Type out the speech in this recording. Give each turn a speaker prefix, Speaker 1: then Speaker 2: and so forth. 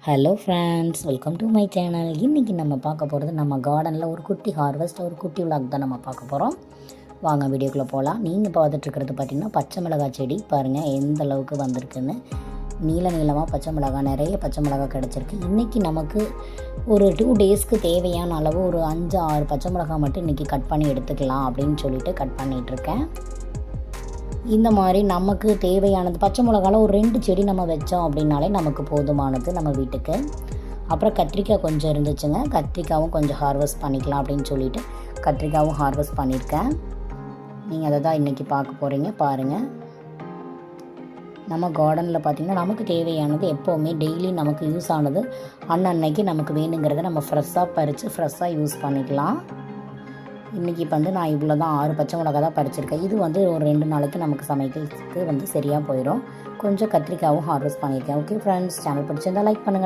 Speaker 1: Hello friends, welcome to my channel. இன்றைக்கி நம்ம பார்க்க போகிறது நம்ம கார்டனில் ஒரு குட்டி ஹார்வெஸ்ட், ஒரு குட்டி விளாக் தான் நம்ம பார்க்க போகிறோம். வாங்க வீடியோக்குள்ளே போகலாம். நீங்கள் பார்த்துட்ருக்கிறது பார்த்திங்கன்னா பச்சை மிளகாய் செடி. பாருங்கள் எந்த அளவுக்கு வந்திருக்குன்னு. நீளமாக பச்சை மிளகாய், நிறைய பச்சை மிளகாய் கிடச்சிருக்கு. இன்றைக்கி நமக்கு ஒரு 2 டேஸ்க்கு தேவையான அளவு ஒரு 5-6 பச்சை மிளகாய் மட்டும் இன்றைக்கி கட் பண்ணி எடுத்துக்கலாம் அப்படின்னு சொல்லிட்டு கட் பண்ணிகிட்ருக்கேன். இந்த மாதிரி நமக்கு தேவையானது பச்சை மிளகாவில் ஒரு 2 செடி நம்ம வச்சோம் அப்படின்னாலே நமக்கு போதுமானது நம்ம வீட்டுக்கு. அப்புறம் கத்திரிக்காய் கொஞ்சம் இருந்துச்சுங்க, கத்திரிக்காயும் கொஞ்சம் ஹார்வெஸ்ட் பண்ணிக்கலாம் அப்படின்னு சொல்லிட்டு கத்திரிக்காயும் ஹார்வெஸ்ட் பண்ணியிருக்கேன். நீங்கள் அதை தான் இன்றைக்கி பார்க்க போகிறீங்க. பாருங்கள், நம்ம கார்டனில் பார்த்திங்கன்னா நமக்கு தேவையானது எப்போவுமே டெய்லி நமக்கு யூஸ் ஆனது அன்னன்னைக்கு நமக்கு வேணுங்கிறத நம்ம ஃப்ரெஷ்ஷாக பறித்து ஃப்ரெஷ்ஷாக யூஸ் பண்ணிக்கலாம். இன்றைக்கி நான் இவ்வளோ தான் 6 பச்சை மிளகா தான் பறிச்சிருக்கேன். இது ஒரு 2 நாளைக்கு நமக்கு சமைக்கிறதுக்கு சரியாக போயிடும். கொஞ்சம் கத்திரிக்காயும் ஹார்வெஸ்ட் பண்ணியிருக்கேன். ஓகே ஃப்ரெண்ட்ஸ், சேனல் பிடிச்சிருந்தால் லைக் பண்ணுங்கள்.